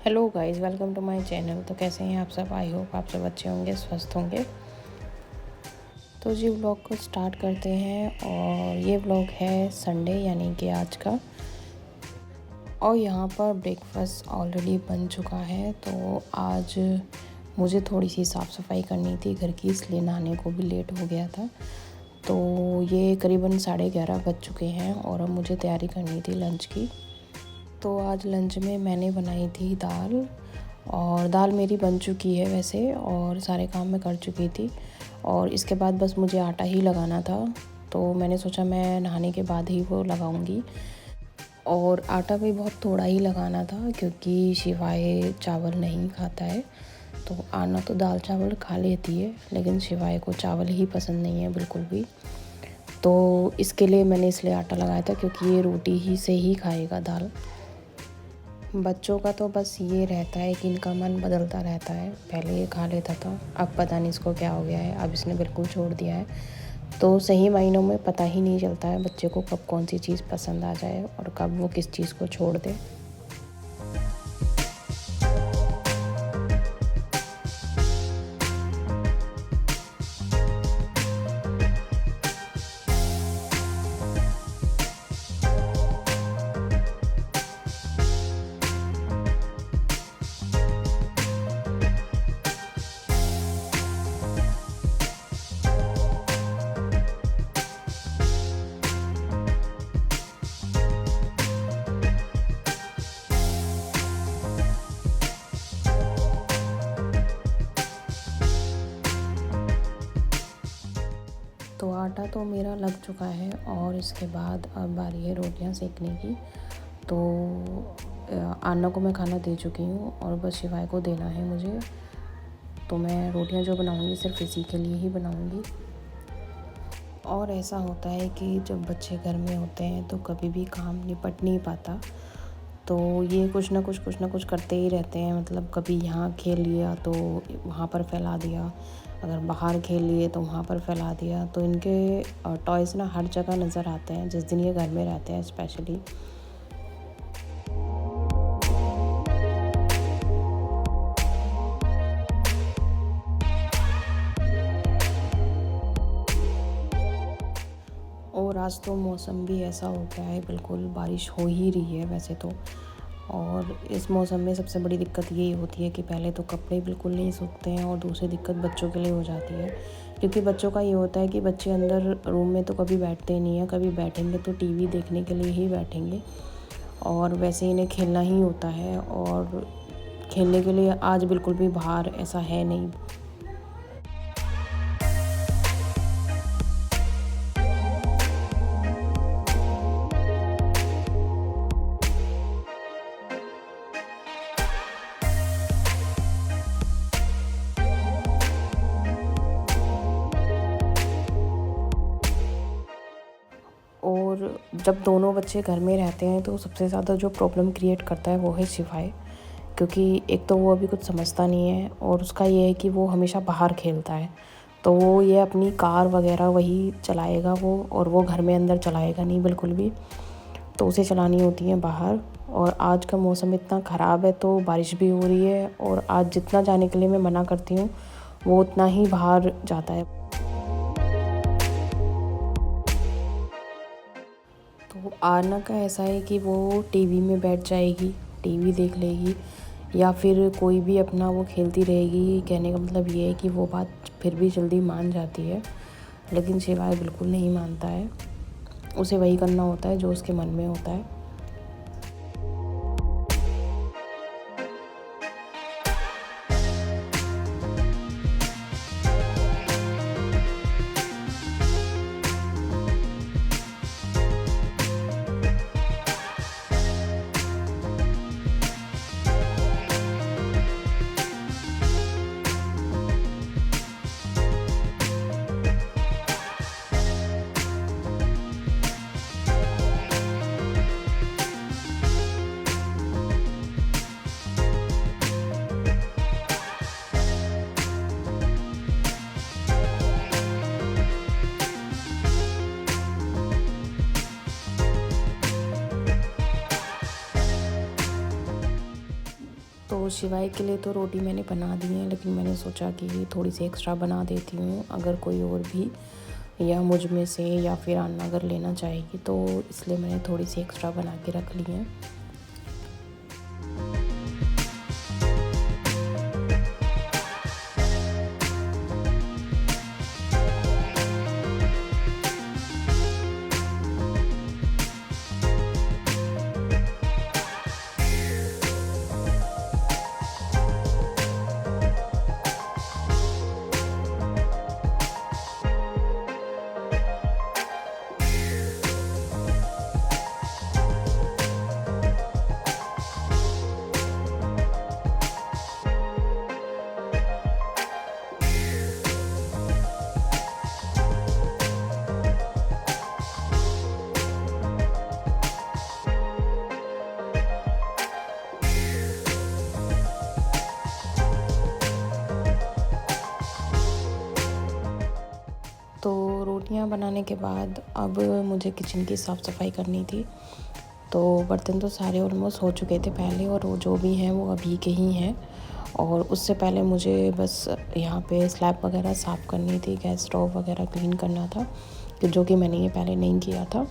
Hello guys, welcome to my channel. तो कैसे हैं आप सब? आई होप आप सब अच्छे होंगे, स्वस्थ होंगे। तो जी व्लॉग को स्टार्ट करते हैं। और ये व्लॉग है संडे यानी कि आज का। और यहाँ पर ब्रेकफास्ट ऑलरेडी बन चुका है। तो आज मुझे थोड़ी सी साफ़ सफाई करनी थी घर की, इसलिए नहाने को भी लेट हो गया था। तो ये करीबन 11:30 बज चुके हैं और अब मुझे तैयारी करनी थी लंच की। तो आज लंच में मैंने बनाई थी दाल, और दाल मेरी बन चुकी है वैसे, और सारे काम मैं कर चुकी थी। और इसके बाद बस मुझे आटा ही लगाना था, तो मैंने सोचा मैं नहाने के बाद ही वो लगाऊंगी। और आटा भी बहुत थोड़ा ही लगाना था क्योंकि शिवाय चावल नहीं खाता है। तो आना तो दाल चावल खा लेती है, लेकिन शिवाय को चावल ही पसंद नहीं है बिल्कुल भी। तो इसके लिए मैंने इसलिए आटा लगाया था, क्योंकि ये रोटी ही से ही खाएगा दाल। बच्चों का तो बस ये रहता है कि इनका मन बदलता रहता है। पहले ये खा लेता था, अब पता नहीं इसको क्या हो गया है, अब इसने बिल्कुल छोड़ दिया है। तो सही मायनों में पता ही नहीं चलता है बच्चे को कब कौन सी चीज़ पसंद आ जाए और कब वो किस चीज़ को छोड़ दे। तो आटा तो मेरा लग चुका है और इसके बाद अब बारी है रोटियां सेकने की। तो आन्ना को मैं खाना दे चुकी हूँ और बस शिवाय को देना है मुझे। तो मैं रोटियां जो बनाऊँगी सिर्फ इसी के लिए ही बनाऊँगी। और ऐसा होता है कि जब बच्चे घर में होते हैं तो कभी भी काम निपट नहीं पाता। तो ये कुछ ना कुछ करते ही रहते हैं। मतलब कभी यहाँ खेल लिया तो वहाँ पर फैला दिया, अगर बाहर खेल लिए तो वहाँ पर फैला दिया। तो इनके टॉयज़ ना हर जगह नज़र आते हैं जिस दिन ये घर में रहते हैं स्पेशली। और आज तो मौसम भी ऐसा हो गया है, बिल्कुल बारिश हो ही रही है वैसे तो। और इस मौसम में सबसे बड़ी दिक्कत यही होती है कि पहले तो कपड़े बिल्कुल नहीं सूखते हैं, और दूसरी दिक्कत बच्चों के लिए हो जाती है। क्योंकि बच्चों का ये होता है कि बच्चे अंदर रूम में तो कभी बैठते नहीं हैं, कभी बैठेंगे तो टीवी देखने के लिए ही बैठेंगे। और वैसे इन्हें खेलना ही होता है, और खेलने के लिए आज बिल्कुल भी बाहर ऐसा है नहीं। और जब दोनों बच्चे घर में रहते हैं तो सबसे ज़्यादा जो प्रॉब्लम क्रिएट करता है वो है शिवाय। क्योंकि एक तो वो अभी कुछ समझता नहीं है, और उसका ये है कि वो हमेशा बाहर खेलता है। तो वो ये अपनी कार वगैरह वही चलाएगा वो, और वो घर में अंदर चलाएगा नहीं बिल्कुल भी। तो उसे चलानी होती है बाहर। और आज का मौसम इतना ख़राब है तो बारिश भी हो रही है, और आज जितना जाने के लिए मैं मना करती हूँ वो उतना ही बाहर जाता है। तो आरना का ऐसा है कि वो टीवी में बैठ जाएगी, टीवी देख लेगी, या फिर कोई भी अपना वो खेलती रहेगी। कहने का मतलब ये है कि वो बात फिर भी जल्दी मान जाती है। लेकिन शिवाय बिल्कुल नहीं मानता है, उसे वही करना होता है जो उसके मन में होता है। तो शिवाय के लिए तो रोटी मैंने बना दी है, लेकिन मैंने सोचा कि थोड़ी सी एक्स्ट्रा बना देती हूँ, अगर कोई और भी या मुझ में से या फिर अन्ना अगर लेना चाहेगी, तो इसलिए मैंने थोड़ी सी एक्स्ट्रा बना के रख ली है। तो रोटियां बनाने के बाद अब मुझे किचन की साफ़ सफाई करनी थी। तो बर्तन तो सारे ऑलमोस्ट हो चुके थे पहले, और वो जो भी हैं वो अभी के ही हैं। और उससे पहले मुझे बस यहाँ पे स्लैब वगैरह साफ़ करनी थी, गैस स्टोव वगैरह क्लीन करना था, जो कि मैंने ये पहले नहीं किया था।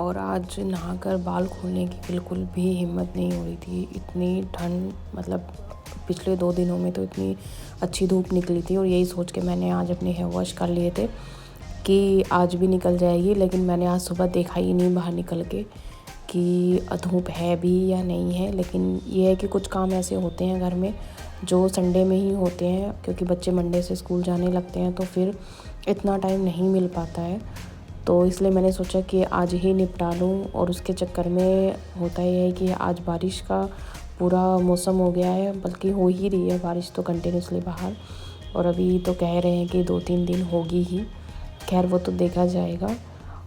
और आज नहाकर बाल खोलने की बिल्कुल भी हिम्मत नहीं हो रही थी। इतनी ठंड, मतलब पिछले 2 दिनों में तो इतनी अच्छी धूप निकली थी, और यही सोच के मैंने आज अपने हेयर वॉश कर लिए थे कि आज भी निकल जाएगी। लेकिन मैंने आज सुबह देखा ही नहीं बाहर निकल के कि धूप है भी या नहीं है। लेकिन ये है कि कुछ काम ऐसे होते हैं घर में जो संडे में ही होते हैं, क्योंकि बच्चे मंडे से स्कूल जाने लगते हैं, तो फिर इतना टाइम नहीं मिल पाता है। तो इसलिए मैंने सोचा कि आज ही निपटा लूँ। और उसके चक्कर में होता ये है कि आज बारिश का पूरा मौसम हो गया है, बल्कि हो ही रही है बारिश तो कंटिन्यूसली बाहर। और अभी तो कह रहे हैं कि 2-3 दिन होगी ही। खैर वो तो देखा जाएगा।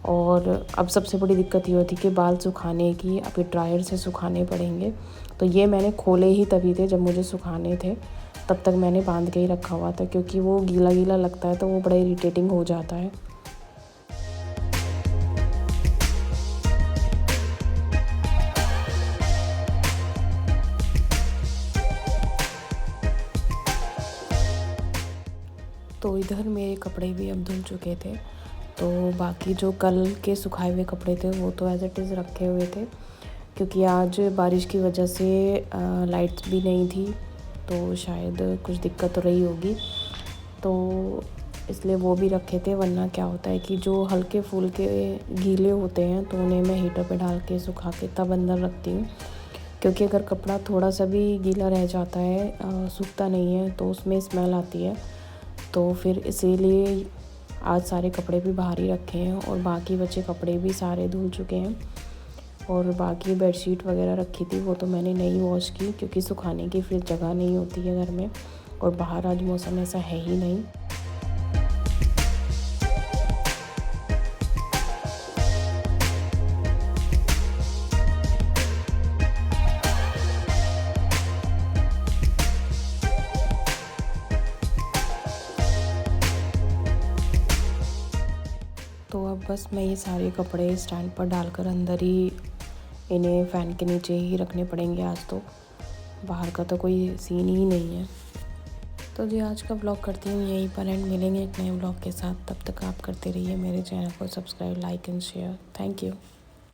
और अब सबसे बड़ी दिक्कत ये होती कि बाल सुखाने की, अभी ड्रायर से सुखाने पड़ेंगे। तो ये मैंने खोले ही तभी थे जब मुझे सुखाने थे, तब तक मैंने बांध के ही रखा हुआ था, क्योंकि वो गीला गीला लगता है तो वो बड़ा इरिटेटिंग हो जाता है। तो इधर मेरे कपड़े भी अब धुल चुके थे, तो बाकी जो कल के सुखाए हुए कपड़े थे वो तो एज़ इट इज़ रखे हुए थे, क्योंकि आज बारिश की वजह से लाइट्स भी नहीं थी, तो शायद कुछ दिक्कत तो रही होगी, तो इसलिए वो भी रखे थे। वरना क्या होता है कि जो हल्के फुल्के गीले होते हैं तो उन्हें मैं हीटर पे डाल के सुखा के तब अंदर रखती हूँ, क्योंकि अगर कपड़ा थोड़ा सा भी गीला रह जाता है, सूखता नहीं है, तो उसमें स्मेल आती है। तो फिर इसीलिए आज सारे कपड़े भी बाहर ही रखे हैं, और बाकी बचे कपड़े भी सारे धुल चुके हैं। और बाकी बेडशीट वगैरह रखी थी वो तो मैंने नहीं वॉश की, क्योंकि सुखाने की फिर जगह नहीं होती है घर में, और बाहर आज मौसम ऐसा है ही नहीं। तो अब बस मैं ये सारे कपड़े स्टैंड पर डालकर अंदर ही, इन्हें फ़ैन के नीचे ही रखने पड़ेंगे आज तो। बाहर का तो कोई सीन ही नहीं है। तो जी आज का व्लॉग करती हूँ यहीं पर एंड मिलेंगे एक नए व्लॉग के साथ। तब तक आप करते रहिए मेरे चैनल को subscribe, like and share. Thank you.